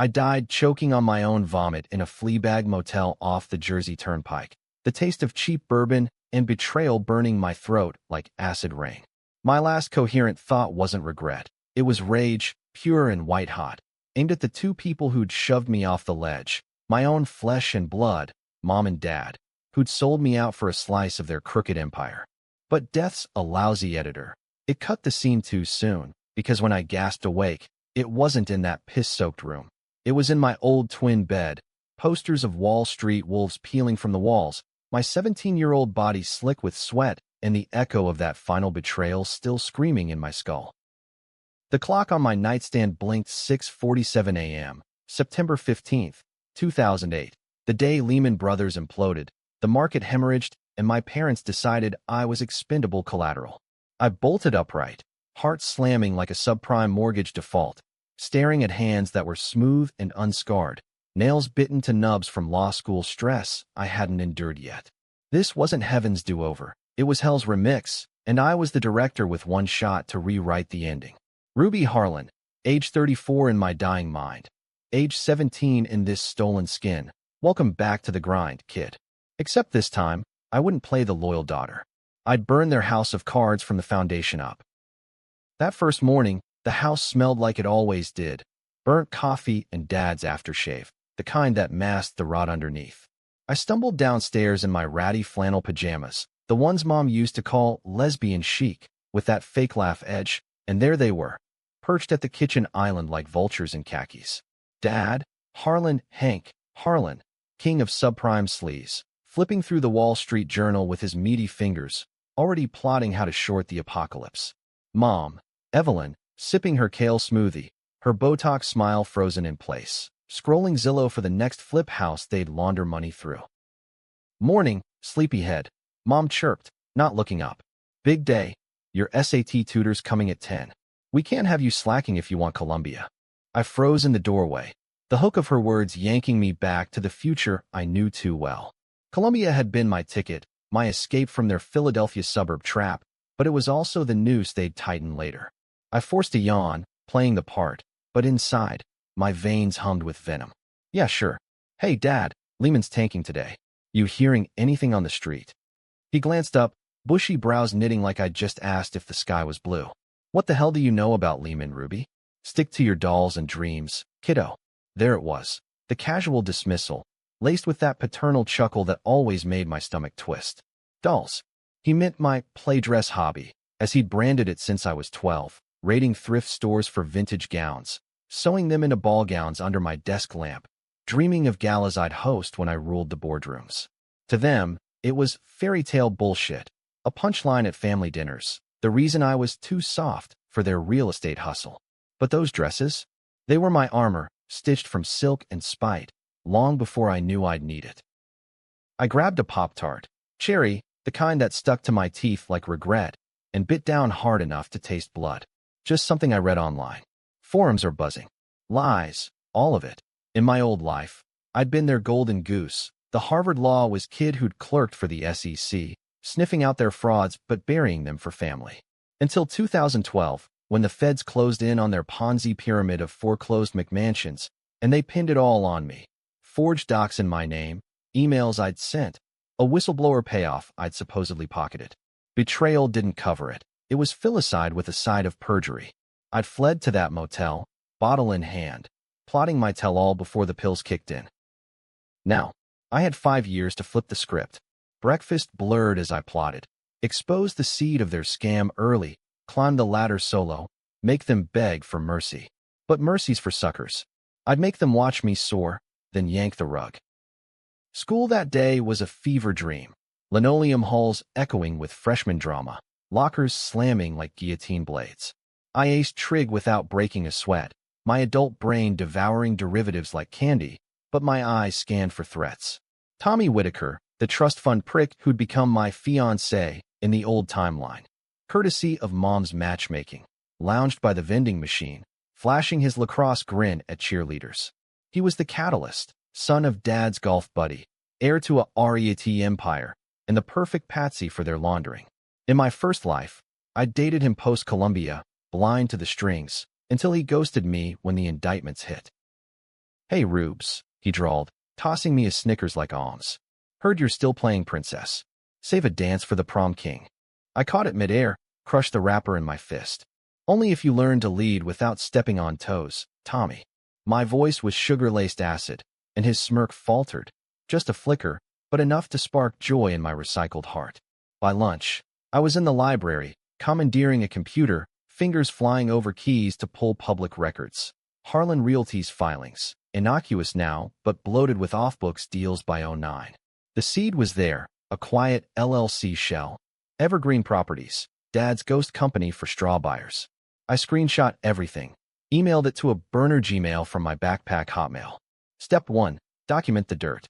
I died choking on my own vomit in a Fleabag motel off the Jersey Turnpike, the taste of cheap bourbon and betrayal burning my throat like acid rain. My last coherent thought wasn't regret. It was rage, pure and white-hot, aimed at the two people who'd shoved me off the ledge, my own flesh and blood, Mom and Dad, who'd sold me out for a slice of their crooked empire. But death's a lousy editor. It cut the scene too soon, because when I gasped awake, it wasn't in that piss-soaked room. It was in my old twin bed, posters of Wall Street wolves peeling from the walls, my 17-year-old body slick with sweat, and the echo of that final betrayal still screaming in my skull. The clock on my nightstand blinked 6:47 a.m., September 15th, 2008, the day Lehman Brothers imploded, the market hemorrhaged, and my parents decided I was expendable collateral. I bolted upright, heart slamming like a subprime mortgage default, staring at hands that were smooth and unscarred, nails bitten to nubs from law school stress I hadn't endured yet. This wasn't heaven's do-over. It was hell's remix, and I was the director with one shot to rewrite the ending. Ruby Harlan, age 34 in my dying mind, age 17 in this stolen skin. Welcome back to the grind, kid. Except this time, I wouldn't play the loyal daughter. I'd burn their house of cards from the foundation up. That first morning, the house smelled like it always did. Burnt coffee and Dad's aftershave, the kind that masked the rot underneath. I stumbled downstairs in my ratty flannel pajamas, the ones Mom used to call lesbian chic, with that fake laugh edge, and there they were, perched at the kitchen island like vultures in khakis. Dad, Harlan Hank, Harlan, king of subprime sleaze, flipping through the Wall Street Journal with his meaty fingers, already plotting how to short the apocalypse. Mom, Evelyn, sipping her kale smoothie, her Botox smile frozen in place, scrolling Zillow for the next flip house they'd launder money through. Morning, sleepyhead, Mom chirped, not looking up. Big day. Your SAT tutor's coming at 10. We can't have you slacking if you want Columbia. I froze in the doorway, the hook of her words yanking me back to the future I knew too well. Columbia had been my ticket, my escape from their Philadelphia suburb trap, but it was also the noose they'd tighten later. I forced a yawn, playing the part, but inside, my veins hummed with venom. Yeah, sure. Hey, Dad, Lehman's tanking today. You hearing anything on the street? He glanced up, bushy brows knitting like I'd just asked if the sky was blue. What the hell do you know about Lehman, Ruby? Stick to your dolls and dreams, kiddo. There it was, the casual dismissal, laced with that paternal chuckle that always made my stomach twist. Dolls. He meant my play dress hobby, as he'd branded it since I was 12, raiding thrift stores for vintage gowns, sewing them into ball gowns under my desk lamp, dreaming of galas I'd host when I ruled the boardrooms. To them, it was fairy tale bullshit, a punchline at family dinners, the reason I was too soft for their real estate hustle. But those dresses? They were my armor, stitched from silk and spite, long before I knew I'd need it. I grabbed a Pop-Tart, cherry, the kind that stuck to my teeth like regret, and bit down hard enough to taste blood. Just something I read online. Forums are buzzing. Lies, all of it. In my old life, I'd been their golden goose, the Harvard Law was kid who'd clerked for the SEC, sniffing out their frauds but burying them for family. Until 2012, when the feds closed in on their Ponzi pyramid of foreclosed McMansions, and they pinned it all on me. Forged docs in my name, emails I'd sent, a whistleblower payoff I'd supposedly pocketed. Betrayal didn't cover it. It was filicide with a side of perjury. I'd fled to that motel, bottle in hand, plotting my tell-all before the pills kicked in. Now, I had 5 years to flip the script. Breakfast blurred as I plotted. Expose the seed of their scam early, climb the ladder solo, make them beg for mercy. But mercy's for suckers. I'd make them watch me soar, then yank the rug. School that day was a fever dream. Linoleum halls echoing with freshman drama, lockers slamming like guillotine blades. I aced trig without breaking a sweat, my adult brain devouring derivatives like candy, but my eyes scanned for threats. Tommy Whitaker, the trust fund prick who'd become my fiancé in the old timeline, courtesy of Mom's matchmaking, lounged by the vending machine, flashing his lacrosse grin at cheerleaders. He was the catalyst, son of Dad's golf buddy, heir to a REIT empire, and the perfect patsy for their laundering. In my first life, I dated him post-Columbia, blind to the strings, until he ghosted me when the indictments hit. Hey, Rubes, he drawled, tossing me a Snickers like alms. Heard you're still playing princess. Save a dance for the prom king. I caught it midair, crushed the wrapper in my fist. Only if you learn to lead without stepping on toes, Tommy. My voice was sugar-laced acid, and his smirk faltered. Just a flicker, but enough to spark joy in my recycled heart. By lunch, I was in the library, commandeering a computer, fingers flying over keys to pull public records. Harlan Realty's filings, innocuous now, but bloated with off-books deals by '09. The seed was there, a quiet LLC shell. Evergreen Properties, Dad's ghost company for straw buyers. I screenshot everything, emailed it to a burner Gmail from my backpack Hotmail. Step 1. Document the dirt.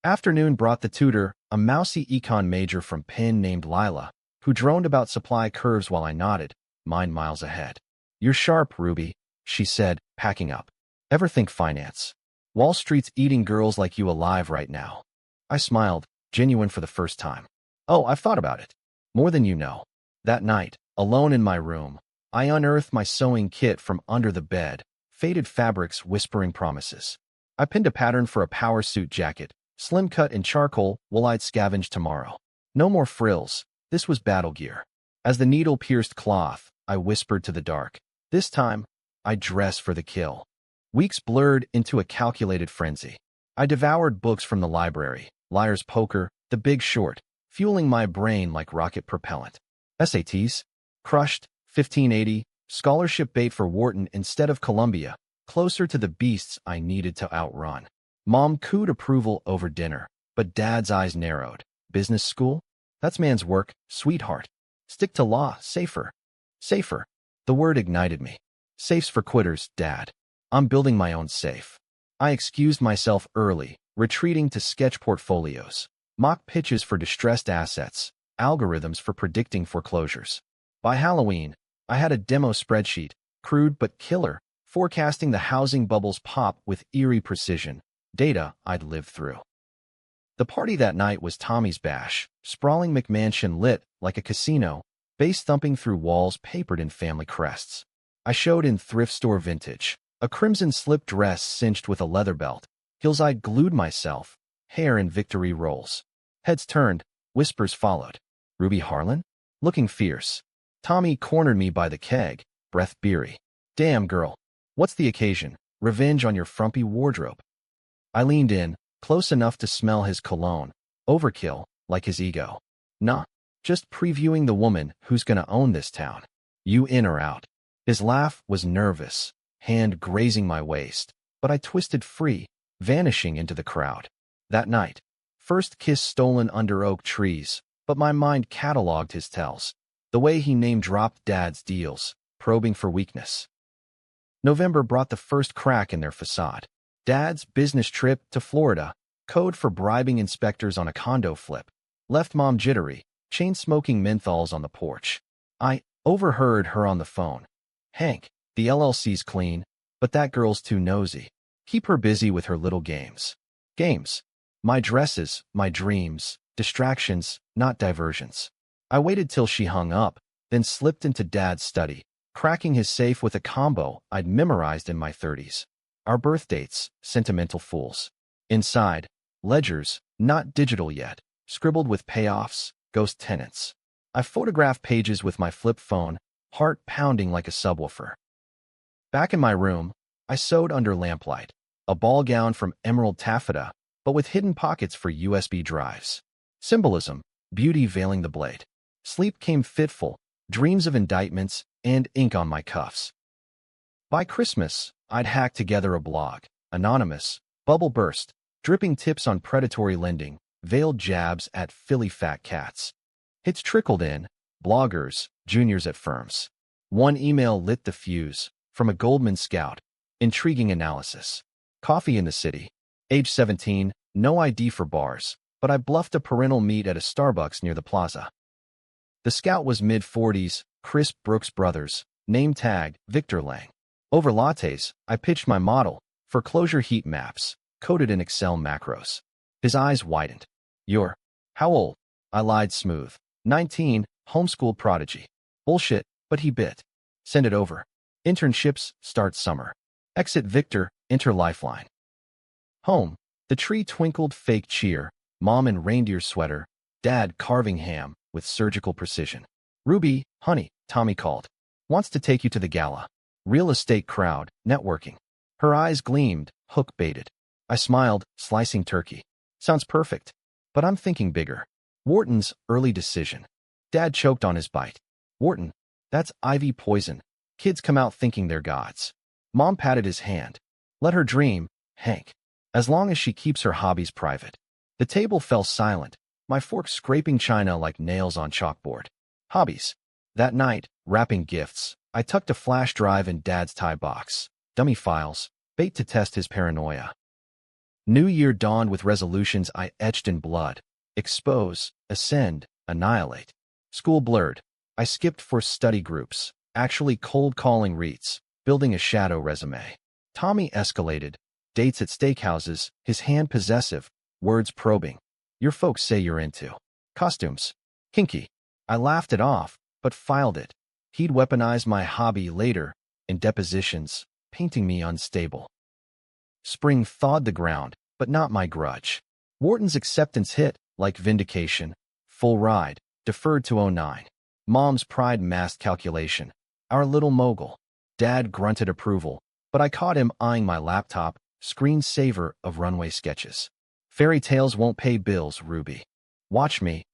Afternoon brought the tutor, a mousy econ major from Penn named Lila, who droned about supply curves while I nodded, mind miles ahead. You're sharp, Ruby, she said, packing up. Ever think finance? Wall Street's eating girls like you alive right now. I smiled, genuine for the first time. Oh, I've thought about it. More than you know. That night, alone in my room, I unearthed my sewing kit from under the bed, faded fabrics whispering promises. I pinned a pattern for a power suit jacket, slim cut in charcoal, I'd scavenge tomorrow. No more frills, this was battle gear. As the needle pierced cloth, I whispered to the dark. This time, I dress for the kill. Weeks blurred into a calculated frenzy. I devoured books from the library, Liar's Poker, The Big Short, fueling my brain like rocket propellant. SATs? Crushed, 1580, scholarship bait for Wharton instead of Columbia, closer to the beasts I needed to outrun. Mom cooed approval over dinner, but Dad's eyes narrowed. Business school? That's man's work, sweetheart. Stick to law, safer. Safer. The word ignited me. Safes for quitters, Dad. I'm building my own safe. I excused myself early, retreating to sketch portfolios, mock pitches for distressed assets, algorithms for predicting foreclosures. By Halloween, I had a demo spreadsheet, crude but killer, forecasting the housing bubble's pop with eerie precision, data I'd lived through. The party that night was Tommy's bash, sprawling McMansion lit like a casino, bass thumping through walls papered in family crests. I showed in thrift store vintage, a crimson slip dress cinched with a leather belt, heels I glued myself, hair in victory rolls. Heads turned, whispers followed. Ruby Harlan? Looking fierce. Tommy cornered me by the keg, breath beery. Damn, girl. What's the occasion? Revenge on your frumpy wardrobe. I leaned in, close enough to smell his cologne. Overkill, like his ego. Nah, just previewing the woman who's gonna own this town. You in or out? His laugh was nervous, hand grazing my waist, but I twisted free, vanishing into the crowd. That night, first kiss stolen under oak trees, but my mind cataloged his tells. The way he name-dropped Dad's deals, probing for weakness. November brought the first crack in their facade. Dad's business trip to Florida, code for bribing inspectors on a condo flip, left Mom jittery, chain-smoking menthols on the porch. I overheard her on the phone. Hank, the LLC's clean, but that girl's too nosy. Keep her busy with her little games. Games. My dresses, my dreams, distractions, not diversions. I waited till she hung up, then slipped into Dad's study, cracking his safe with a combo I'd memorized in my 30s. Our birth dates, sentimental fools. Inside, ledgers, not digital yet, scribbled with payoffs, ghost tenants. I photographed pages with my flip phone, heart pounding like a subwoofer. Back in my room, I sewed under lamplight, a ball gown from emerald taffeta, but with hidden pockets for USB drives. Symbolism, beauty veiling the blade. Sleep came fitful, dreams of indictments, and ink on my cuffs. By Christmas, I'd hacked together a blog, anonymous, bubble burst, dripping tips on predatory lending, veiled jabs at Philly fat cats. Hits trickled in, bloggers, juniors at firms. One email lit the fuse, from a Goldman scout, intriguing analysis. Coffee in the city. Age 17, no ID for bars, but I bluffed a parental meet at a Starbucks near the plaza. The scout was mid-40s, crisp Brooks Brothers, name tag, Victor Lang. Over lattes, I pitched my model, foreclosure heat maps, coded in Excel macros. His eyes widened. You're, how old? I lied smooth. 19, homeschooled prodigy. Bullshit, but he bit. Send it over. Internships start summer. Exit Victor, Enter Lifeline. Home. The tree twinkled fake cheer, mom in reindeer sweater, dad carving ham with surgical precision. Ruby, honey, Tommy called. Wants to take you to the gala. Real estate crowd, networking. Her eyes gleamed, hook baited. I smiled, slicing turkey. Sounds perfect. But I'm thinking bigger. Wharton's early decision. Dad choked on his bite. Wharton, that's ivy poison. Kids come out thinking they're gods. Mom patted his hand. Let her dream, Hank. As long as she keeps her hobbies private. The table fell silent, my fork scraping china like nails on chalkboard. Hobbies. That night, wrapping gifts, I tucked a flash drive in Dad's tie box. Dummy files, bait to test his paranoia. New Year dawned with resolutions I etched in blood. Expose, ascend, annihilate. School blurred. I skipped for study groups, actually cold calling REITs, building a shadow resume. Tommy escalated. Dates at steakhouses, his hand possessive, words probing. Your folks say you're into costumes. Kinky. I laughed it off, but filed it. He'd weaponize my hobby later, in depositions, painting me unstable. Spring thawed the ground, but not my grudge. Wharton's acceptance hit, like vindication. Full ride, deferred to '09. Mom's pride masked calculation. Our little mogul. Dad grunted approval, but I caught him eyeing my laptop, screensaver of runway sketches. Fairy tales won't pay bills, Ruby. Watch me.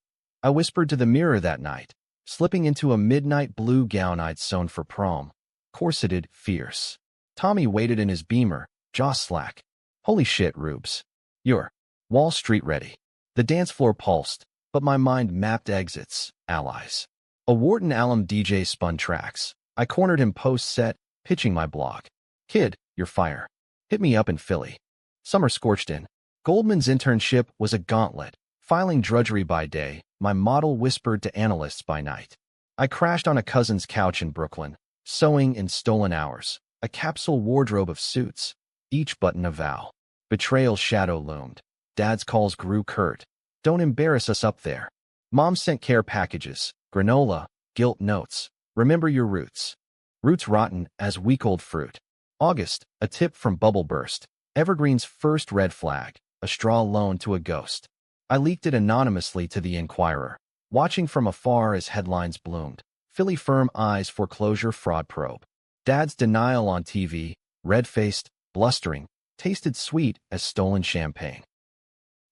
I whispered to the mirror that night, slipping into a midnight blue gown I'd sewn for prom. Corseted, fierce. Tommy waited in his Beamer, jaw slack. Holy shit, Rubes. You're Wall Street ready. The dance floor pulsed, but my mind mapped exits, allies. A Wharton alum DJ spun tracks. I cornered him post-set, pitching my blog. Kid, you're fire. Hit me up in Philly. Summer scorched in. Goldman's internship was a gauntlet. Filing drudgery by day, my model whispered to analysts by night. I crashed on a cousin's couch in Brooklyn, sewing in stolen hours, a capsule wardrobe of suits, each button a vow. Betrayal shadow loomed. Dad's calls grew curt. Don't embarrass us up there. Mom sent care packages, granola, guilt notes. Remember your roots. Roots rotten as week-old fruit. August, a tip from Bubble Burst. Evergreen's first red flag, a straw loan to a ghost. I leaked it anonymously to the Inquirer, watching from afar as headlines bloomed. Philly firm eyes foreclosure fraud probe. Dad's denial on TV, red-faced, blustering, tasted sweet as stolen champagne.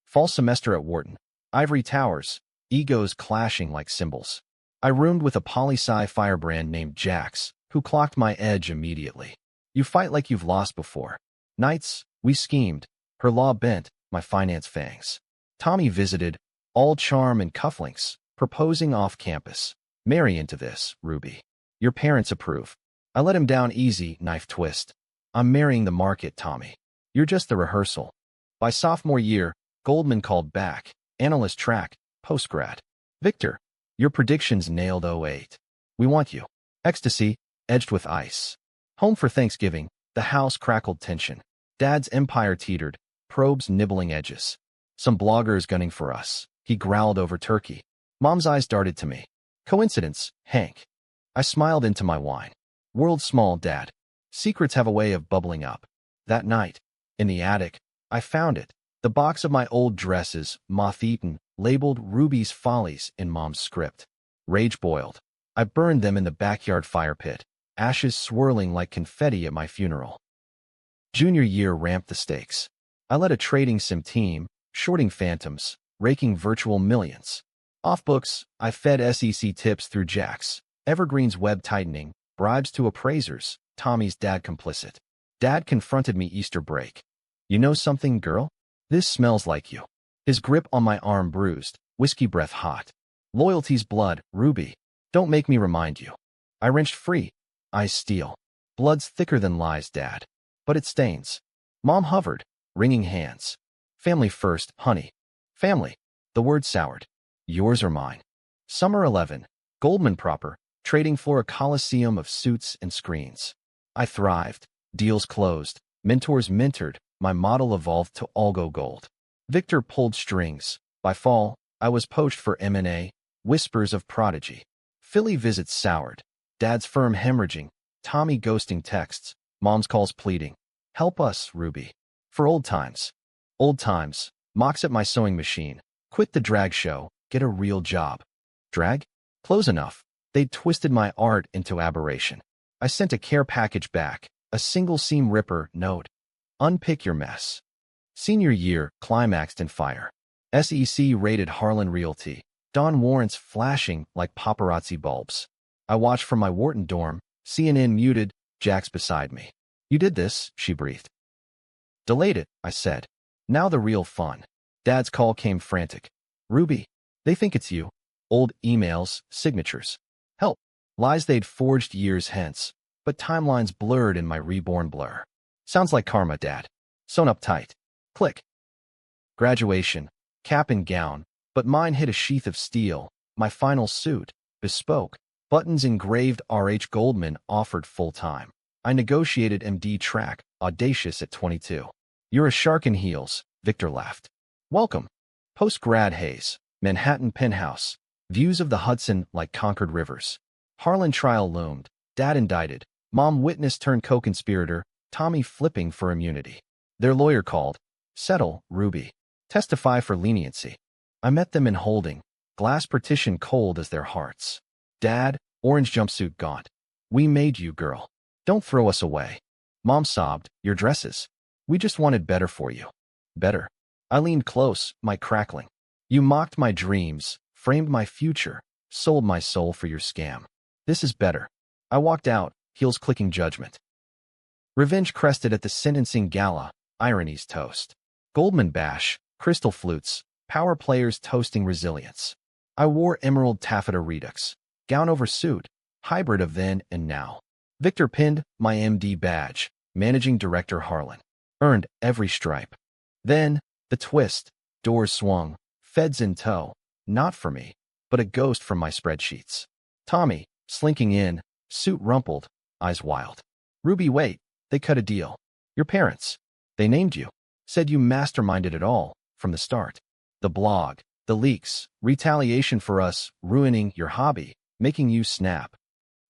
Fall semester at Wharton. Ivory towers, egos clashing like cymbals. I roomed with a poli-sci firebrand named Jax, who clocked my edge immediately. You fight like you've lost before. Nights, we schemed. Her law bent, my finance fangs. Tommy visited, all charm and cufflinks, proposing off campus. Marry into this, Ruby. Your parents approve. I let him down easy, knife twist. I'm marrying the market, Tommy. You're just the rehearsal. By sophomore year, Goldman called back. Analyst track, postgrad. Victor, your predictions nailed '08. We want you. Ecstasy, edged with ice. Home for Thanksgiving, the house crackled tension. Dad's empire teetered, probes nibbling edges. Some bloggers gunning for us. He growled over turkey. Mom's eyes darted to me. Coincidence, Hank. I smiled into my wine. World small, Dad. Secrets have a way of bubbling up. That night, in the attic, I found it. The box of my old dresses, moth-eaten, labeled Ruby's Follies in Mom's script. Rage boiled. I burned them in the backyard fire pit, ashes swirling like confetti at my funeral. Junior year ramped the stakes. I led a trading sim team, shorting phantoms, raking virtual millions. Off books, I fed SEC tips through Jax, Evergreen's web tightening, bribes to appraisers, Tommy's dad complicit. Dad confronted me Easter break. You know something, girl? This smells like you. His grip on my arm bruised, whiskey breath hot. Loyalty's blood, Ruby. Don't make me remind you. I wrenched free. Eyes steel. Blood's thicker than lies, Dad. But it stains. Mom hovered, wringing hands. Family first, honey. Family. The word soured. Yours or mine. Summer 11. Goldman proper, trading floor a coliseum of suits and screens. I thrived. Deals closed. Mentors mentored. My model evolved to Algo Gold. Victor pulled strings. By fall, I was poached for M&A, whispers of prodigy. Philly visits soured. Dad's firm hemorrhaging. Tommy ghosting texts. Mom's calls pleading. Help us, Ruby. For old times. Old times. Mocks at my sewing machine. Quit the drag show. Get a real job. Drag? Close enough. They'd twisted my art into aberration. I sent a care package back. A single seam ripper note. Unpick your mess. Senior year climaxed in fire. SEC raided Harlan Realty. Dawn warrants flashing like paparazzi bulbs. I watched from my Wharton dorm. CNN muted. Jack's beside me. You did this, she breathed. Delayed it, I said. Now the real fun. Dad's call came frantic. Ruby, they think it's you. Old emails, signatures. Help. Lies they'd forged years hence, but timelines blurred in my reborn blur. Sounds like karma, Dad. Sewn up tight. Click. Graduation. Cap and gown, but mine hit a sheath of steel. My final suit. Bespoke. Buttons engraved R.H. Goldman offered full-time. I negotiated MD track, audacious at 22. You're a shark in heels, Victor laughed. Welcome. Post-grad haze. Manhattan penthouse. Views of the Hudson like conquered rivers. Harlan trial loomed. Dad indicted. Mom witness turned co-conspirator. Tommy flipping for immunity. Their lawyer called. Settle, Ruby. Testify for leniency. I met them in holding. Glass partition cold as their hearts. Dad, orange jumpsuit gaunt. We made you, girl. Don't throw us away. Mom sobbed. Your dresses. We just wanted better for you. Better. I leaned close, my crackling. You mocked my dreams, framed my future, sold my soul for your scam. This is better. I walked out, heels clicking judgment. Revenge crested at the sentencing gala, ironies toast. Goldman bash, crystal flutes, power players toasting resilience. I wore emerald taffeta redux, gown over suit, hybrid of then and now. Victor pinned my MD badge, managing director Harlan. Earned every stripe. Then, the twist, doors swung, feds in tow, not for me, but a ghost from my spreadsheets. Tommy, slinking in, suit rumpled, eyes wild. Ruby, wait, they cut a deal. Your parents, they named you, said you masterminded it all, from the start. The blog, the leaks, retaliation for us, ruining your hobby, making you snap.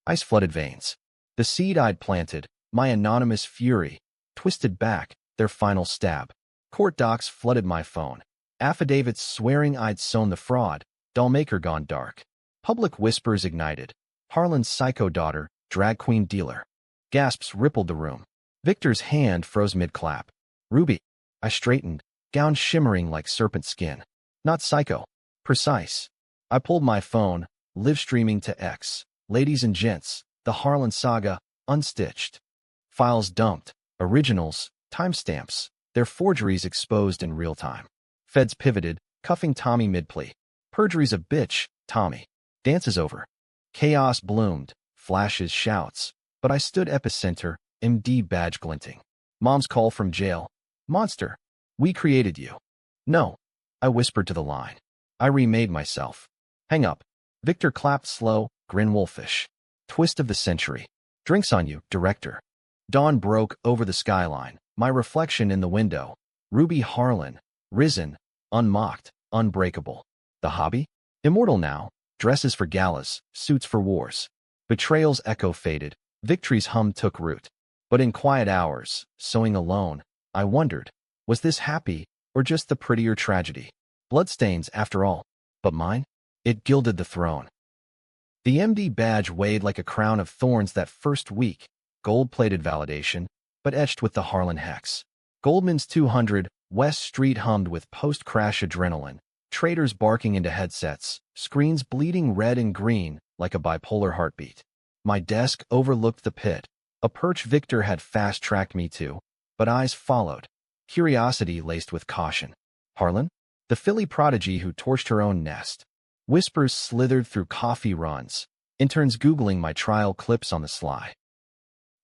Ice-flooded veins. The seed I'd planted, my anonymous fury, twisted back, their final stab. Court docs flooded my phone. Affidavits swearing I'd sown the fraud, dollmaker gone dark. Public whispers ignited. Harlan's psycho daughter, drag queen dealer. Gasps rippled the room. Victor's hand froze mid-clap. Ruby. I straightened, gown shimmering like serpent skin. Not psycho. Precise. I pulled my phone, live streaming to X. Ladies and gents, the Harlan saga, unstitched. Files dumped. Originals, timestamps, their forgeries exposed in real time. Feds pivoted, cuffing Tommy mid-plea. Perjury's a bitch, Tommy. Dance is over. Chaos bloomed, flashes, shouts, but I stood epicenter, MD badge glinting. Mom's call from jail. Monster. We created you. No. I whispered to the line. I remade myself. Hang up. Victor clapped slow, grin wolfish. Twist of the century. Drinks on you, director. Dawn broke over the skyline, my reflection in the window. Ruby Harlan, risen, unmocked, unbreakable. The hobby? Immortal now, dresses for galas, suits for wars. Betrayal's echo faded, victory's hum took root. But in quiet hours, sewing alone, I wondered, was this happy, or just the prettier tragedy? Bloodstains, after all. But mine? It gilded the throne. The MD badge weighed like a crown of thorns that first week, gold-plated validation, but etched with the Harlan hex. Goldman's 200, West Street hummed with post-crash adrenaline, traders barking into headsets, screens bleeding red and green like a bipolar heartbeat. My desk overlooked the pit, a perch Victor had fast-tracked me to, but eyes followed, curiosity laced with caution. Harlan? The Philly prodigy who torched her own nest. Whispers slithered through coffee runs, interns Googling my trial clips on the sly.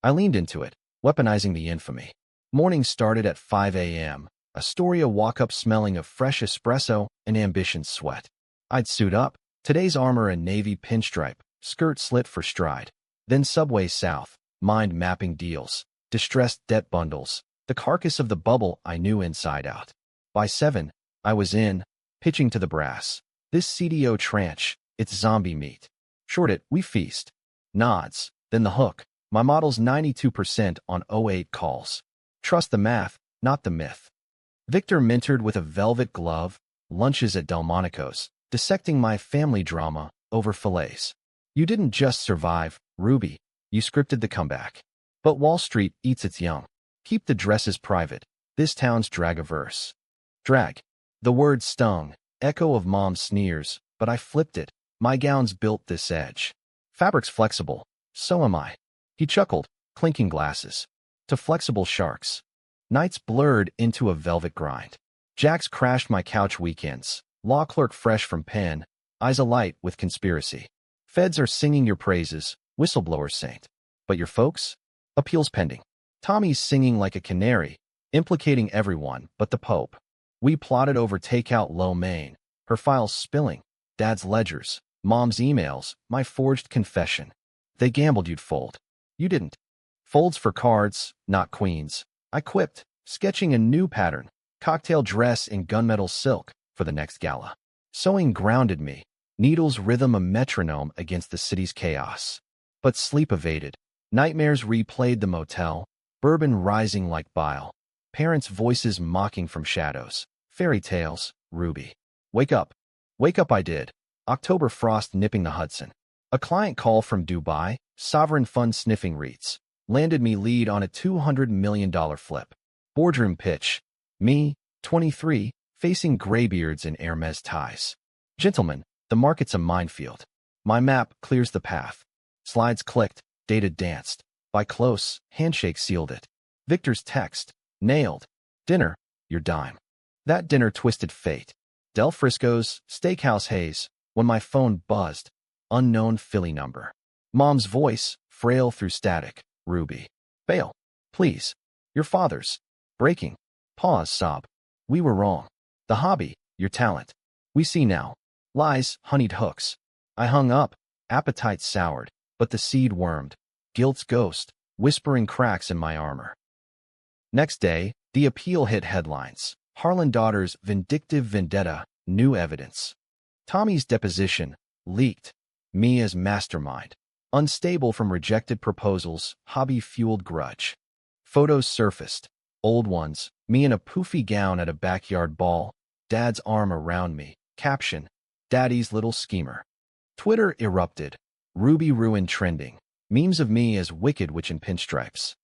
I leaned into it, weaponizing the infamy. Morning started at 5 a.m., Astoria walk-up smelling of fresh espresso and ambition sweat. I'd suit up, today's armor and navy pinstripe, skirt slit for stride. Then Subway South, mind mapping deals, distressed debt bundles, the carcass of the bubble I knew inside out. By 7, I was in, pitching to the brass. This CDO tranche, it's zombie meat. Short it, we feast. Nods, then the hook. My model's 92% on '08 calls. Trust the math, not the myth. Victor mentored with a velvet glove, lunches at Delmonico's, dissecting my family drama over fillets. You didn't just survive, Ruby. You scripted the comeback. But Wall Street eats its young. Keep the dresses private. This town's drag-averse. Drag. The word stung, echo of Mom's sneers, but I flipped it. My gown's built this edge. Fabric's flexible. So am I. He chuckled, clinking glasses. To flexible sharks. Nights blurred into a velvet grind. Jax crashed my couch weekends. Law clerk fresh from pen, eyes alight with conspiracy. Feds are singing your praises, whistleblower saint. But your folks? Appeals pending. Tommy's singing like a canary, implicating everyone but the Pope. We plotted over takeout lo mein, her files spilling, Dad's ledgers, Mom's emails, my forged confession. They gambled you'd fold. You didn't. Folds for cards, not queens. I quipped, sketching a new pattern, cocktail dress in gunmetal silk for the next gala. Sewing grounded me, needles rhythm a metronome against the city's chaos. But sleep evaded. Nightmares replayed the motel, bourbon rising like bile. Parents' voices mocking from shadows. Fairy tales, Ruby. Wake up. Wake up I did. October frost nipping the Hudson. A client call from Dubai, sovereign fund sniffing REITs. Landed me lead on a $200 million flip. Boardroom pitch. Me, 23, facing graybeards in Hermes ties. Gentlemen, the market's a minefield. My map clears the path. Slides clicked, data danced. By close, handshake sealed it. Victor's text. Nailed. Dinner, your dime. That dinner twisted fate. Del Frisco's, Steakhouse Haze, when my phone buzzed. Unknown Philly number. Mom's voice, frail through static. Ruby. Bail. Please. Your father's. Breaking. Pause, sob. We were wrong. The hobby, your talent. We see now. Lies, honeyed hooks. I hung up. Appetite soured, but the seed wormed. Guilt's ghost, whispering cracks in my armor. Next day, the appeal hit headlines. Harlan daughter's vindictive vendetta, new evidence. Tommy's deposition, leaked. Me as mastermind. Unstable from rejected proposals, hobby-fueled grudge. Photos surfaced. Old ones, me in a poofy gown at a backyard ball. Dad's arm around me. Caption, Daddy's little schemer. Twitter erupted. Ruby ruin trending. Memes of me as Wicked Witch in pinstripes.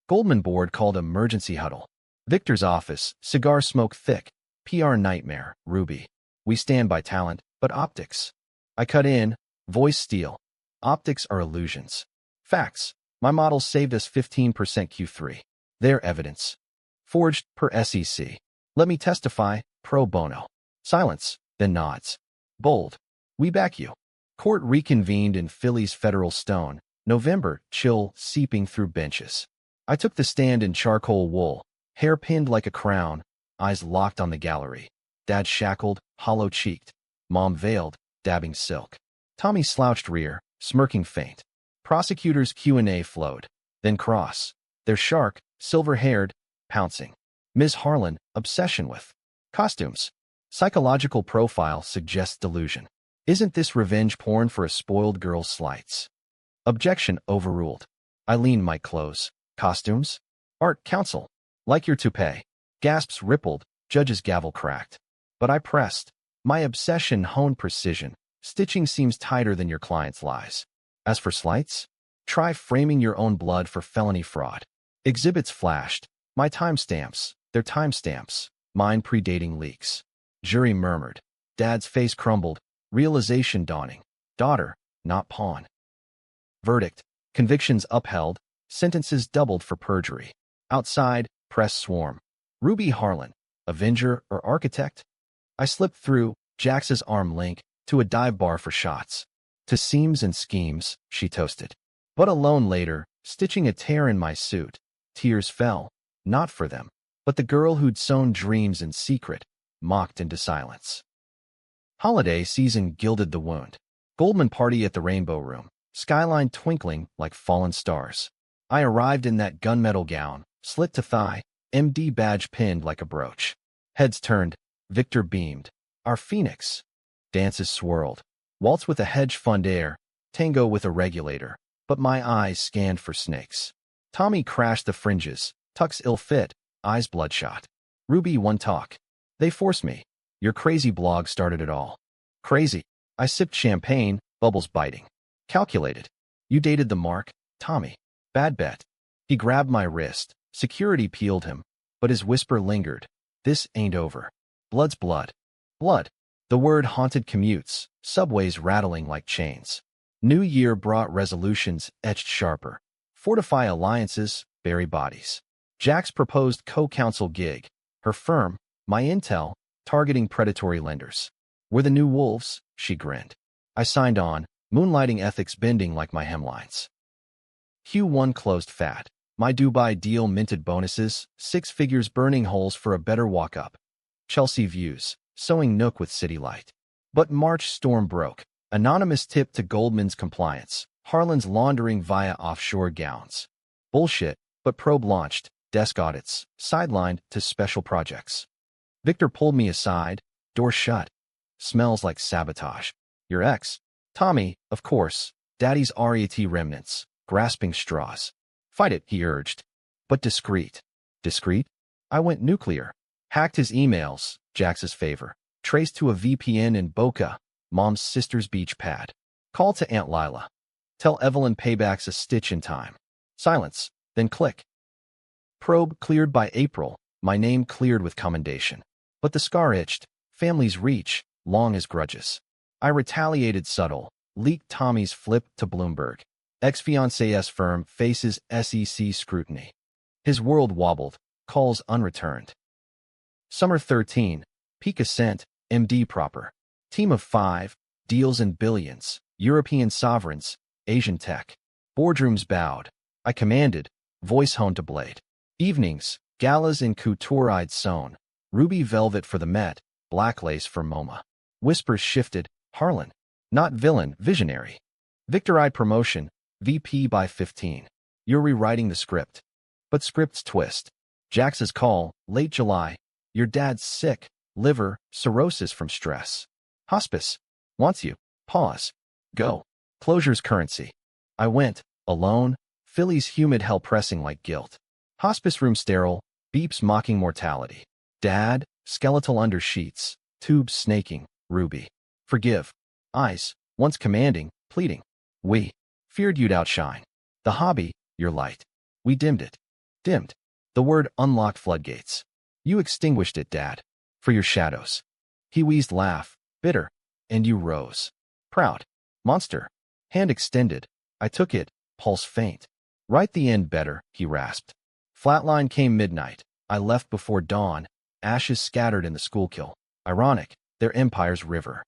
Goldman board called emergency huddle. Victor's office, cigar smoke thick. PR nightmare, Ruby. We stand by talent, but optics. I cut in, voice steel. Optics are illusions. Facts. My models saved us 15% Q3. Their evidence. Forged per SEC. Let me testify, pro bono. Silence, then nods. Bold. We back you. Court reconvened in Philly's Federal Stone. November, chill seeping through benches. I took the stand in charcoal wool, hair pinned like a crown, eyes locked on the gallery. Dad shackled, hollow-cheeked. Mom veiled, dabbing silk. Tommy slouched rear, smirking faint. Prosecutors' Q&A flowed. Then cross. Their shark, silver-haired, pouncing. Ms. Harlan, obsession with costumes. Psychological profile suggests delusion. Isn't this revenge porn for a spoiled girl's slights? Objection overruled. Eileen might close. Costumes? Art counsel. Like your toupee. Gasps rippled, judge's gavel cracked. But I pressed. My obsession honed precision. Stitching seems tighter than your client's lies. As for slights? Try framing your own blood for felony fraud. Exhibits flashed. My timestamps. Their timestamps. Mine predating leaks. Jury murmured. Dad's face crumbled. Realization dawning. Daughter, not pawn. Verdict. Convictions upheld. Sentences doubled for perjury. Outside, press swarm. Ruby Harlan, avenger or architect? I slipped through, Jax's arm link, to a dive bar for shots. To seams and schemes, she toasted. But alone later, stitching a tear in my suit, tears fell, not for them, but the girl who'd sown dreams in secret, mocked into silence. Holiday season gilded the wound. Goldman party at the Rainbow Room, skyline twinkling like fallen stars. I arrived in that gunmetal gown, slit to thigh, MD badge pinned like a brooch. Heads turned, Victor beamed. Our phoenix. Dances swirled. Waltz with a hedge fund air, tango with a regulator, but my eyes scanned for snakes. Tommy crashed the fringes, Tuck's ill fit, eyes bloodshot. Ruby, one talk. They forced me. Your crazy blog started it all. Crazy. I sipped champagne, bubbles biting. Calculated. You dated the mark, Tommy. Bad bet. He grabbed my wrist. Security peeled him, but his whisper lingered. This ain't over. Blood's blood. Blood. The word haunted commutes, subways rattling like chains. New year brought resolutions etched sharper. Fortify alliances, bury bodies. Jack's proposed co-counsel gig. Her firm, my intel, targeting predatory lenders. We're the new wolves, she grinned. I signed on, moonlighting ethics bending like my hemlines. Q1 closed fat. My Dubai deal minted bonuses, 6 figures burning holes for a better walk-up. Chelsea views, sewing nook with city light. But March storm broke. Anonymous tip to Goldman's compliance. Harlan's laundering via offshore gowns. Bullshit, but probe launched. Desk audits, sidelined to special projects. Victor pulled me aside, door shut. Smells like sabotage. Your ex? Tommy, of course. Daddy's RET remnants, grasping straws. Fight it, he urged. But discreet. Discreet? I went nuclear. Hacked his emails, Jax's favor. Traced to a VPN in Boca, Mom's sister's beach pad. Call to Aunt Lila. Tell Evelyn payback's a stitch in time. Silence, then click. Probe cleared by April, my name cleared with commendation. But the scar itched, family's reach, long as grudges. I retaliated subtle, leaked Tommy's flip to Bloomberg. Ex-fiancé's firm faces SEC scrutiny. His world wobbled, calls unreturned. Summer 13, peak ascent, MD proper. Team of 5, deals in billions, European sovereigns, Asian tech. Boardrooms bowed. I commanded, voice honed to blade. Evenings, galas in couture-eyed sewn. Ruby velvet for the Met, black lace for MoMA. Whispers shifted, Harlan. Not villain, visionary. Victor-eyed promotion, VP by 15. You're rewriting the script. But scripts twist. Jax's call, late July. Your dad's sick, liver, cirrhosis from stress. Hospice. Wants you. Pause. Go. Closure's currency. I went, alone, Philly's humid hell pressing like guilt. Hospice room sterile, beeps mocking mortality. Dad, skeletal under sheets, tubes snaking, Ruby. Forgive. Eyes, once commanding, pleading. We feared you'd outshine. The hobby, your light. We dimmed it. Dimmed. The word unlocked floodgates. You extinguished it, Dad. For your shadows. He wheezed laugh, bitter. And you rose. Proud. Monster. Hand extended. I took it, pulse faint. Write the end better, he rasped. Flatline came midnight. I left before dawn, ashes scattered in the schoolkill. Ironic, their empire's river.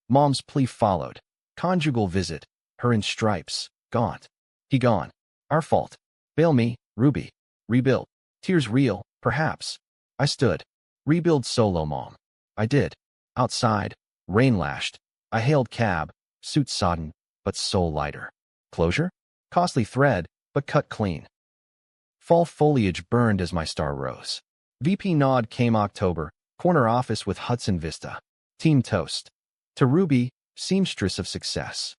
Mom's plea followed. Conjugal visit, her in stripes, gaunt. He gone. Our fault. Bail me, Ruby. Rebuild. Tears real, perhaps. I stood. Rebuild solo, Mom. I did. Outside, rain lashed. I hailed cab, suit sodden, but soul lighter. Closure? Costly thread, but cut clean. Fall foliage burned as my star rose. VP nod came October, corner office with Hudson Vista. Team toast. To Ruby, seamstress of success.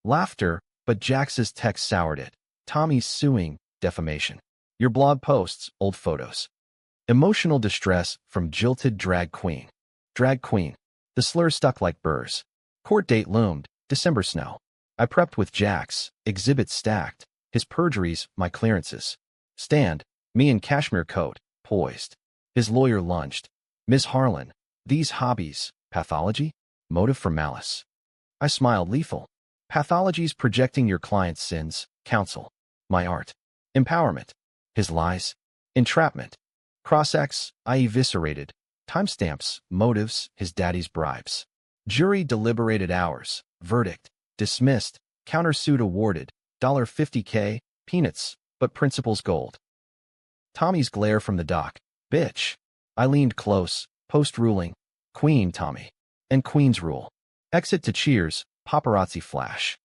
Laughter, but Jax's text soured it. Tommy's suing, defamation. Your blog posts, old photos. Emotional distress from jilted drag queen. Drag queen. The slur stuck like burrs. Court date loomed, December snow. I prepped with Jax, exhibits stacked. His perjuries, my clearances. Stand, me in cashmere coat, poised. His lawyer lunged. Miss Harlan, these hobbies, pathology? Motive for malice. I smiled lethal. Pathologies projecting your client's sins, counsel. My art. Empowerment. His lies. Entrapment. Cross-X, I eviscerated. Timestamps, motives, his daddy's bribes. Jury deliberated hours. Verdict. Dismissed. Countersuit awarded. $50K. Peanuts, but principal's gold. Tommy's glare from the dock. Bitch. I leaned close. Post-ruling. Queen, Tommy. And Queen's rule. Exit to cheers. Paparazzi flash.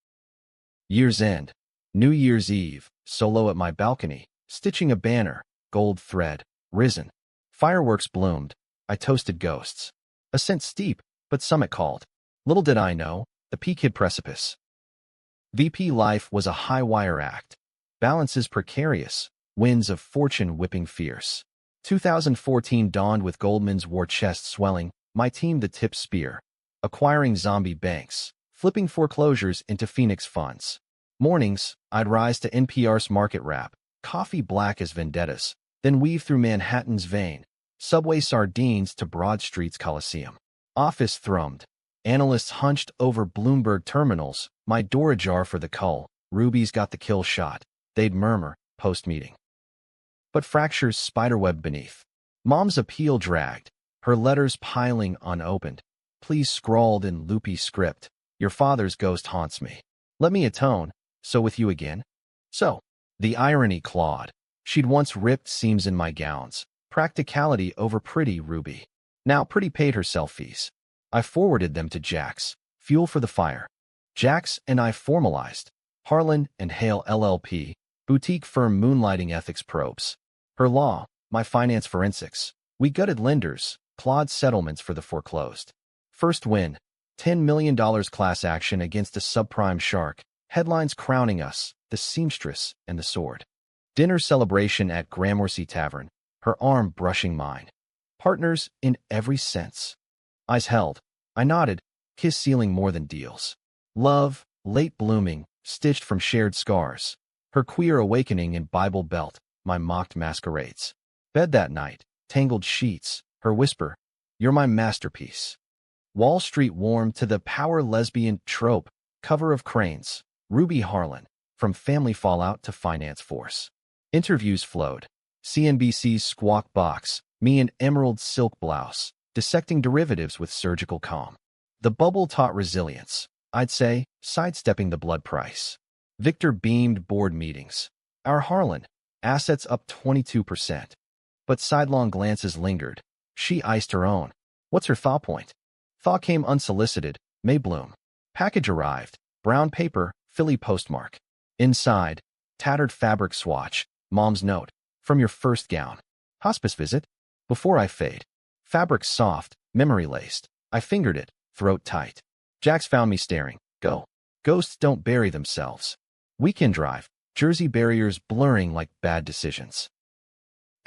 Year's end. New Year's Eve. Solo at my balcony. Stitching a banner. Gold thread. Risen. Fireworks bloomed. I toasted ghosts. Ascent steep, but summit called. Little did I know, the peak hid precipice. VP life was a high-wire act. Balances precarious. winds of fortune whipping fierce. 2014 dawned with Goldman's war chest swelling, my team the tip spear, acquiring zombie banks, flipping foreclosures into Phoenix funds. Mornings, I'd rise to NPR's market wrap, coffee black as vendettas, then weave through Manhattan's vein, subway sardines to Broad Street's Coliseum. Office thrummed. Analysts hunched over Bloomberg terminals, my door ajar for the cull. Ruby's got the kill shot, they'd murmur, post-meeting. But fractures spiderweb beneath. Mom's appeal dragged, her letters piling unopened. Please scrawled in loopy script, your father's ghost haunts me. Let me atone, so with you again? So, the irony clawed. She'd once ripped seams in my gowns, practicality over pretty Ruby. Now pretty paid her selfies. I forwarded them to Jax, fuel for the fire. Jax and I formalized. Harlan and Hale LLP, boutique firm moonlighting ethics probes. Her law, my finance forensics. We gutted lenders, clawed settlements for the foreclosed. First win, $10 million class action against a subprime shark. Headlines crowning us, the seamstress and the sword. Dinner celebration at Gramercy Tavern, her arm brushing mine. Partners in every sense. Eyes held. I nodded, kiss sealing more than deals. Love, late blooming, stitched from shared scars. Her queer awakening in Bible Belt, my mocked masquerades. Bed that night, tangled sheets, her whisper, you're my masterpiece. Wall Street warmed to the power lesbian trope, cover of Cranes, Ruby Harlan, from family fallout to finance force. Interviews flowed. CNBC's Squawk Box, me in emerald silk blouse, dissecting derivatives with surgical calm. The bubble taught resilience, I'd say, sidestepping the blood price. Victor beamed board meetings. Our Harlan, assets up 22%. But sidelong glances lingered. She iced her own. What's her thaw point? Thaw came unsolicited, May bloom. Package arrived, brown paper, Philly postmark. Inside, tattered fabric swatch, mom's note, from your first gown. Hospice visit? Before I fade. Fabric soft, memory-laced. I fingered it, throat tight. Jax found me staring. Go. Ghosts don't bury themselves. Weekend drive, Jersey barriers blurring like bad decisions.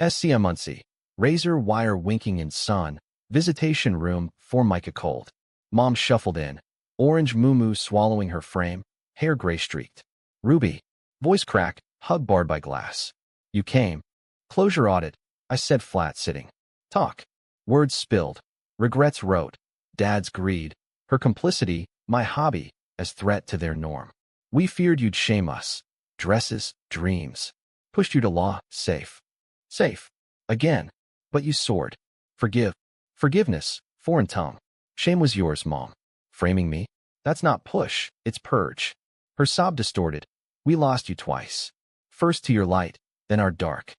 SC Muncie, razor wire winking in sun, visitation room, Formica cold. Mom shuffled in, orange muumuu swallowing her frame, hair gray-streaked. Ruby, voice crack, hug barred by glass. You came. Closure audit, I said flat sitting. Talk. Words spilled. Regrets wrote. Dad's greed. Her complicity, my hobby, as threat to their norm. We feared you'd shame us. Dresses, dreams. Pushed you to law, safe. Safe. Again. But you soared. Forgive. Forgiveness, foreign tongue. Shame was yours, Mom. Framing me? That's not push, it's purge. Her sob distorted. We lost you twice. First to your light, then our dark.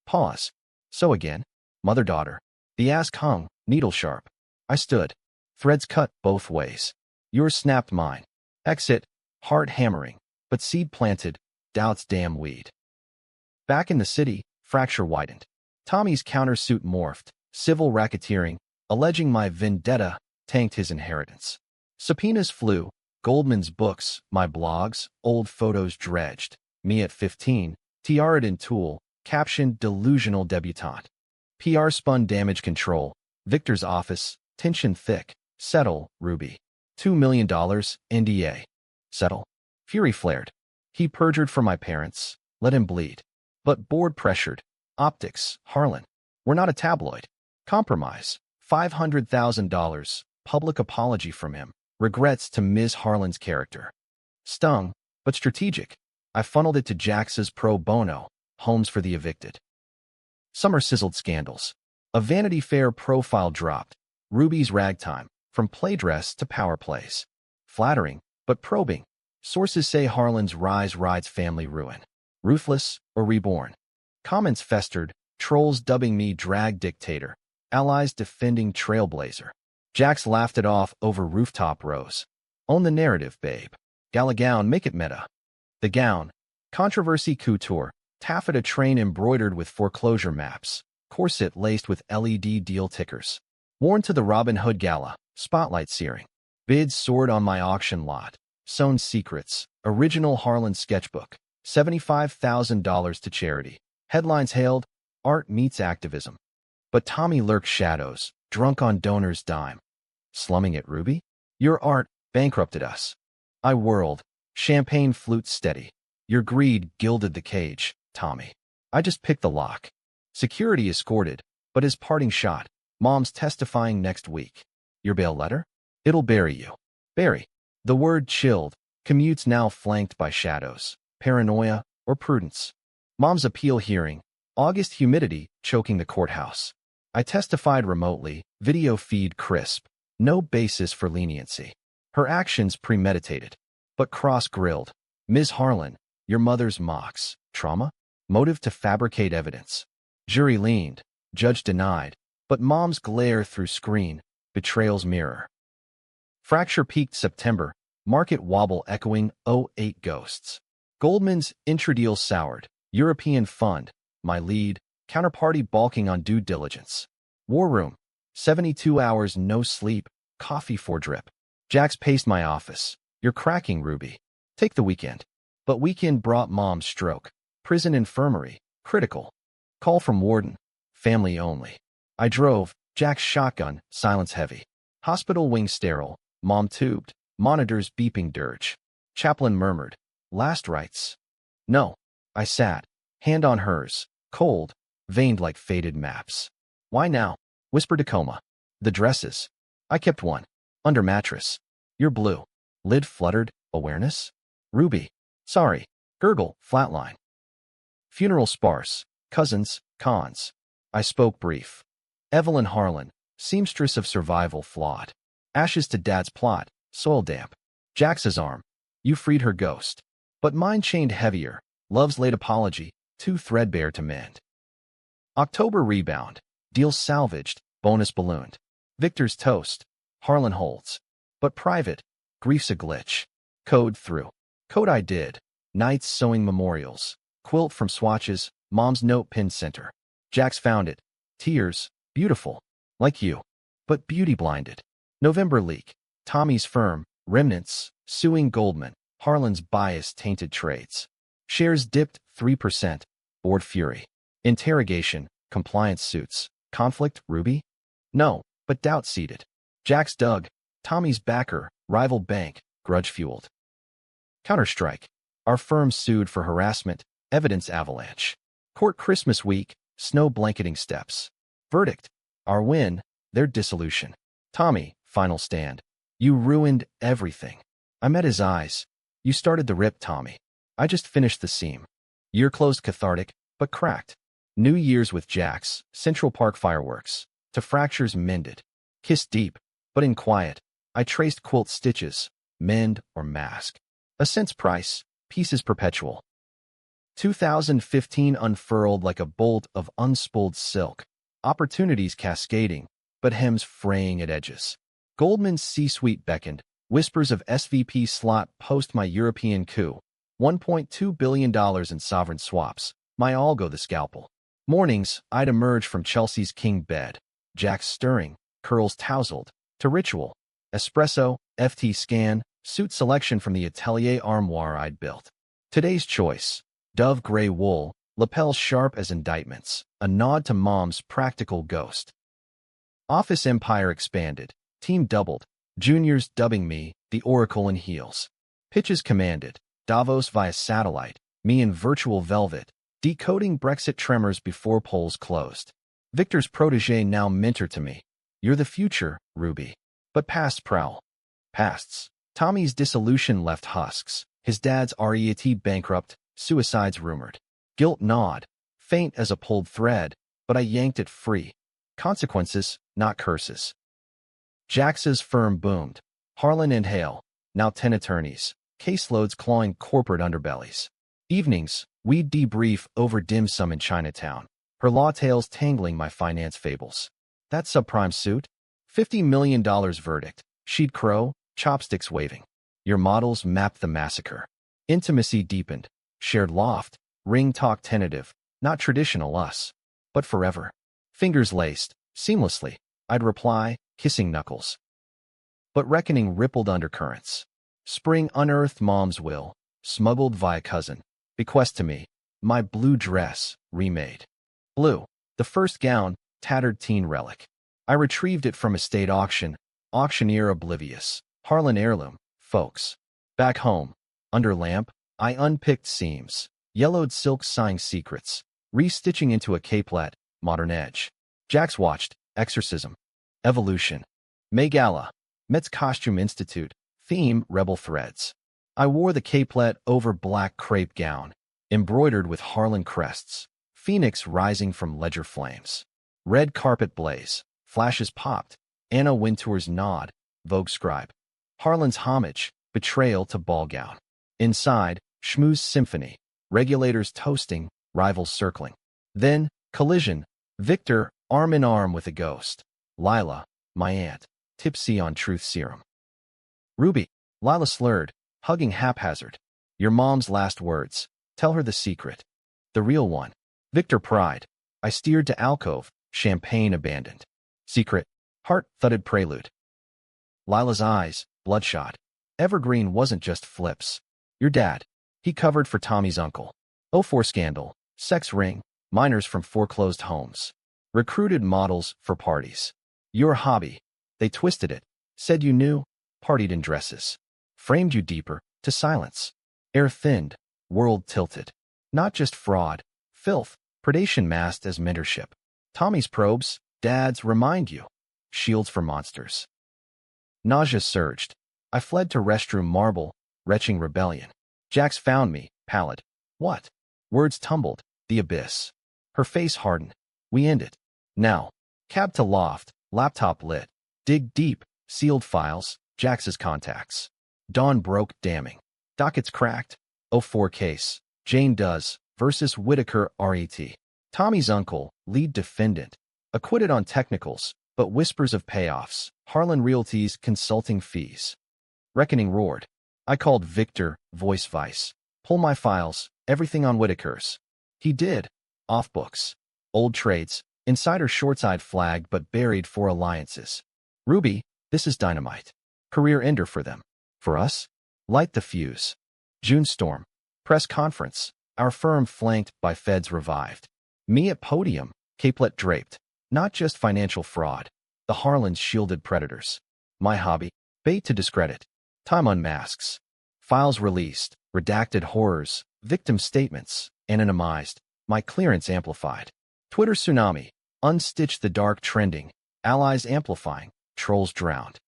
Pause. So again. Mother-daughter. The ask hung, needle sharp. I stood. Threads cut both ways. Yours snapped mine. Exit, heart hammering, but seed planted, doubt's damn weed. Back in the city, fracture widened. Tommy's countersuit morphed, civil racketeering, alleging my vendetta tanked his inheritance. Subpoenas flew, Goldman's books, my blogs, old photos dredged. Me at 15, tiara'd in tulle, captioned delusional debutante. PR spun damage control, Victor's office, tension thick, settle, Ruby. $2 million, NDA. Settle. Fury flared. He perjured for my parents, let him bleed. But board pressured. Optics, Harlan. We're not a tabloid. Compromise. $500,000, public apology from him. Regrets to Ms. Harlan's character. Stung, but strategic. I funneled it to Jax's pro bono, homes for the evicted. Summer sizzled scandals. A Vanity Fair profile dropped. Ruby's ragtime, from playdress to power plays. Flattering, but probing. Sources say Harlan's rise rides family ruin. Ruthless or reborn. Comments festered, trolls dubbing me drag dictator, allies defending trailblazer. Jax laughed it off over rooftop rows. Own the narrative, babe. Gala gown, make it meta. The gown. Controversy couture. Taffeta train embroidered with foreclosure maps. Corset laced with LED deal tickers. Worn to the Robin Hood gala. Spotlight searing. Bids soared on my auction lot. Sewn secrets. Original Harlan sketchbook. $75,000 to charity. Headlines hailed, art meets activism. But Tommy lurked shadows, drunk on donor's dime. Slumming it, Ruby? Your art bankrupted us. I whirled, champagne flute steady. Your greed gilded the cage, Tommy. I just picked the lock. Security escorted, but his parting shot, Mom's testifying next week. Your bail letter? It'll bury you. Bury. The word chilled, commutes now flanked by shadows, paranoia, or prudence. Mom's appeal hearing, August humidity choking the courthouse. I testified remotely, video feed crisp, no basis for leniency. Her actions premeditated, but cross-grilled. Ms. Harlan, your mother's mocks, trauma? Motive to fabricate evidence. Jury leaned, judge denied, but Mom's glare through screen, betrayal's mirror. Fracture peaked September, market wobble echoing '08 ghosts. Goldman's intradeal soured, European fund, my lead, counterparty balking on due diligence. War room, 72 hours no sleep, coffee for drip. Jax paced my office. You're cracking, Ruby. Take the weekend. But weekend brought Mom's stroke. Prison infirmary, critical. Call from warden, family only. I drove, Jack's shotgun, silence heavy. Hospital wing sterile, Mom tubed, monitors beeping dirge. Chaplain murmured, last rites. No. I sat, hand on hers, cold, veined like faded maps. Why now? Whispered Tacoma. The dresses. I kept one. Under mattress. You're blue. Lid fluttered, awareness? Ruby. Sorry. Gurgle, flatline. Funeral sparse. Cousins, cons. I spoke brief. Evelyn Harlan, seamstress of survival flawed. Ashes to dad's plot, soil damp. Jax's arm. You freed her ghost. But mine chained heavier. Love's late apology, too threadbare to mend. October rebound. Deal salvaged, bonus ballooned. Victor's toast. Harlan holds. But private. Grief's a glitch. Code through. Code I did. Nights sewing memorials. Quilt from swatches. Mom's note pinned center. Jax found it. Tears. Beautiful. Like you. But beauty blinded. November leak. Tommy's firm. Remnants. Suing Goldman. Harlan's bias tainted trades. Shares dipped 3%. Board fury. Interrogation. Compliance suits. Conflict, Ruby? No, but doubt seated. Jax dug. Tommy's backer. Rival bank. Grudge fueled. Counterstrike. Our firm sued for harassment. Evidence avalanche. Court Christmas week. Snow blanketing steps. Verdict. Our win. Their dissolution. Tommy, final stand. You ruined everything. I met his eyes. You started the rip, Tommy. I just finished the seam. Year closed cathartic, but cracked. New Year's with Jax, Central Park fireworks. To fractures mended. Kissed deep, but in quiet. I traced quilt stitches, mend or mask. A cent's price, pieces perpetual. 2015 unfurled like a bolt of unspooled silk. Opportunities cascading, but hems fraying at edges. Goldman's C-suite beckoned. Whispers of SVP slot post my European coup. $1.2 billion in sovereign swaps. My algo the scalpel. Mornings, I'd emerge from Chelsea's king bed. Jax stirring, curls tousled. To ritual. Espresso, FT scan, suit selection from the atelier armoire I'd built. Today's choice. Dove gray wool, lapels sharp as indictments. A nod to Mom's practical ghost. Office empire expanded. Team doubled. Juniors dubbing me the Oracle in heels. Pitches commanded. Davos via satellite. Me in virtual velvet. Decoding Brexit tremors before polls closed. Victor's protege now mentor to me. You're the future, Ruby. But past prowl. Pasts. Tommy's dissolution left husks. His dad's REIT bankrupt. Suicides rumored. Guilt gnawed. Faint as a pulled thread, but I yanked it free. Consequences, not curses. Jax's firm boomed. Harlan and Hale, now 10 attorneys. Caseloads clawing corporate underbellies. Evenings, we'd debrief over dim sum in Chinatown. Her law tales tangling my finance fables. That subprime suit? $50 million verdict. She'd crow, chopsticks waving. Your models mapped the massacre. Intimacy deepened. Shared loft. Ring talk tentative. Not traditional us. But forever. Fingers laced. Seamlessly. I'd reply, kissing knuckles. But reckoning rippled undercurrents. Spring unearthed Mom's will. Smuggled via cousin. Bequest to me. My blue dress. remade. Blue. The first gown, tattered teen relic. I retrieved it from estate auction, auctioneer oblivious. Harlan heirloom, folks. Back home, under lamp, I unpicked seams. Yellowed silk sighing secrets. Restitching into a capelet, modern edge. Jax watched, exorcism. Evolution. May Gala. Met's Costume Institute. Theme, rebel threads. I wore the capelet over black crepe gown, embroidered with Harlan crests. Phoenix rising from ledger flames. Red carpet blaze. Flashes popped. Anna Wintour's nod. Vogue scribe. Harlan's homage. Betrayal to ball gown. Inside, Schmooze symphony. Regulators toasting. Rivals circling. Then, collision. Victor, arm in arm with a ghost. Lila, my aunt, tipsy on truth serum. Ruby. Lila slurred, hugging haphazard. Your mom's last words. Tell her the secret. The real one. Victor pride. I steered to alcove, champagne abandoned. Secret. Heart-thudded prelude. Lila's eyes, bloodshot. Evergreen wasn't just flips. Your dad. He covered for Tommy's uncle. 04 scandal. Sex ring. Minors from foreclosed homes. Recruited models for parties. Your hobby. They twisted it. Said you knew. Partied in dresses. Framed you deeper, to silence. Air thinned. World tilted. Not just fraud. Filth. Predation masked as mentorship. Tommy's probes. Dads remind you. Shields for monsters. Nausea surged. I fled to restroom marble. Retching rebellion. Jax found me. Pallid. What? Words tumbled. The abyss. Her face hardened. We end it. Now. Cab to loft. Laptop lit. Dig deep. Sealed files. Jax's contacts. Dawn broke damning. Dockets cracked. 04 case. Jane Does versus Whitaker RET. Tommy's uncle, lead defendant. Acquitted on technicals, but whispers of payoffs. Harlan Realty's consulting fees. Reckoning roared. I called Victor, voice vice. Pull my files, everything on Whitaker's. He did. Off books. Old trades. Insider short-side flagged but buried for alliances. Ruby, this is dynamite. Career ender for them. For us? Light the fuse. June storm. Press conference. Our firm flanked by feds revived. Me at podium, capelet draped. Not just financial fraud. The Harlans shielded predators. My hobby, bait to discredit. Time unmasks. Files released, redacted horrors, victim statements, anonymized. My clearance amplified. Twitter tsunami, unstitched the dark trending. Allies amplifying, trolls drowned.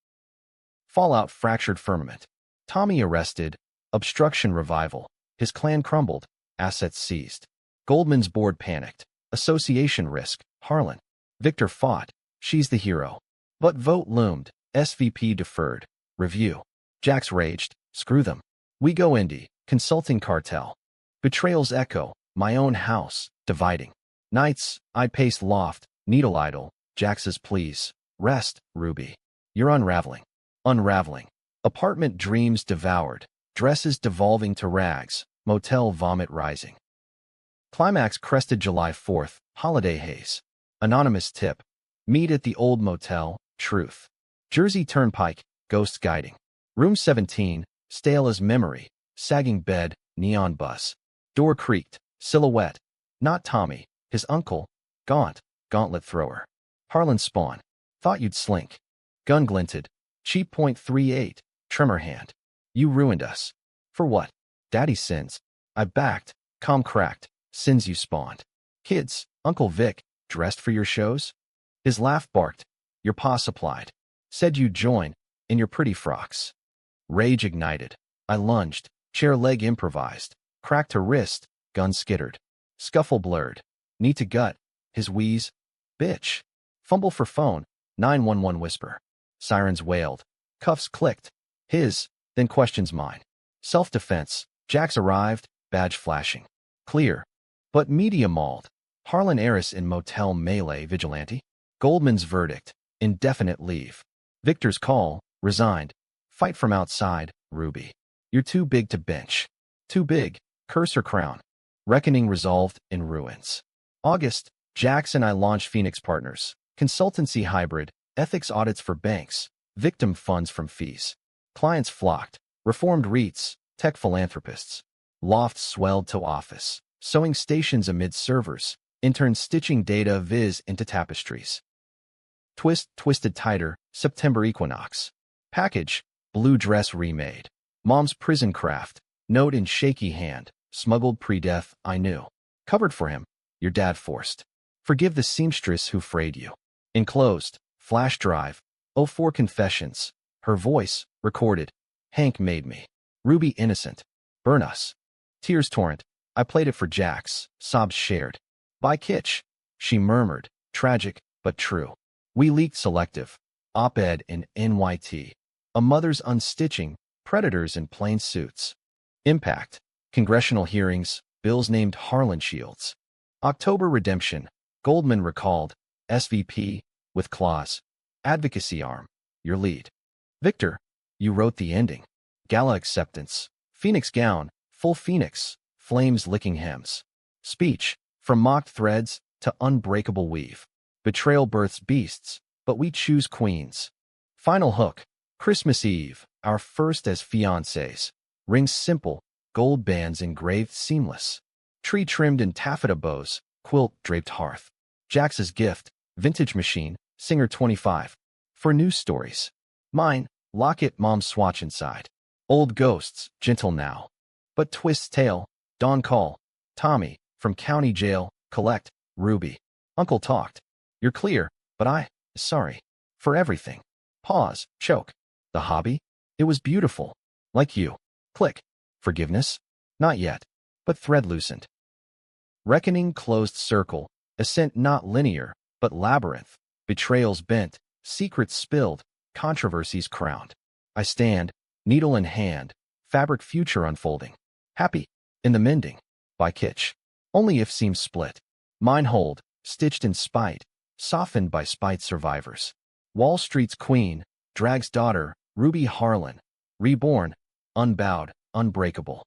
Fallout fractured firmament. Tommy arrested, obstruction revival. His clan crumbled, assets seized. Goldman's board panicked. Association risk, Harlan. Victor fought, she's the hero. But vote loomed, SVP deferred. Review. Jax raged, screw them. We go indie, consulting cartel. Betrayal's echo, my own house, dividing. Nights, I pace loft, needle idle. Jax's pleas. Rest, Ruby. You're unraveling. Unraveling. Apartment dreams devoured. Dresses devolving to rags. Motel vomit rising. Climax crested July 4th, holiday haze. Anonymous tip. Meet at the old motel, truth. Jersey Turnpike, ghosts guiding. Room 17, stale as memory. Sagging bed, neon bus. Door creaked, silhouette. Not Tommy, his uncle. Gaunt, gauntlet thrower. Harlan spawn. Thought you'd slink. Gun glinted. Cheap .38, tremor hand. You ruined us. For what? Daddy's sins. I backed, calm cracked, sins you spawned. Kids, Uncle Vic, dressed for your shows? His laugh barked. Your pa supplied. Said you'd join, in your pretty frocks. Rage ignited. I lunged, chair leg improvised. Cracked her wrist, gun skittered. Scuffle blurred. Knee to gut, his wheeze. Bitch. Fumble for phone, 911 whisper. Sirens wailed. Cuffs clicked. His, then questions mine. Self-defense. Jax arrived, badge flashing. Clear. But media mauled. Harlan heiress in motel melee vigilante. Goldman's verdict. Indefinite leave. Victor's call. Resigned. Fight from outside. Ruby. You're too big to bench. Too big. Curse her crown. Reckoning resolved in ruins. August. Jax and I launched Phoenix Partners. Consultancy hybrid. Ethics audits for banks. Victim funds from fees. Clients flocked. Reformed REITs. Tech philanthropists. Lofts swelled to office. sewing stations amid servers, interns stitching data viz into tapestries. Twist, twisted tighter, September equinox. Package, blue dress remade. Mom's prison craft, note in shaky hand, smuggled pre-death, I knew. Covered for him, your dad forced. Forgive the seamstress who frayed you. Enclosed, flash drive, 04 confessions. Her voice, recorded. Hank made me. Ruby innocent. Burn us. Tears torrent. I played it for Jax, sobs shared. By Kitsch. She murmured, tragic, but true. We leaked selective. Op-ed in NYT. A mother's unstitching, predators in plain suits. Impact. Congressional hearings, bills named Harlan Shields. October redemption. Goldman recalled. SVP, with clause. Advocacy arm. Your lead. Victor, you wrote the ending. Gala acceptance. Phoenix gown, full phoenix, flames licking hems. Speech, from mocked threads to unbreakable weave. Betrayal births beasts, but we choose queens. Final hook. Christmas Eve, our first as fiancés. Rings simple, gold bands engraved seamless. Tree trimmed in taffeta bows, quilt draped hearth. Jax's gift, vintage machine, singer 25. For news stories. Mine, locket mom's swatch inside. Old ghosts, gentle now. But twist's tale, dawn call. Tommy, from county jail, collect. Ruby. Uncle talked. You're clear, but sorry. For everything. Pause, choke. The hobby? It was beautiful. Like you. Click. Forgiveness? Not yet. But thread loosened. Reckoning closed circle. Ascent not linear, but labyrinth. Betrayals bent. Secrets spilled. Controversies crowned. I stand, needle in hand. Fabric future unfolding. Happy. In the mending. By Kitsch. Only if seams split. Mine hold. Stitched in spite. Softened by spite survivors. Wall Street's queen. Drag's daughter. Ruby Harlan. Reborn. Unbowed. Unbreakable.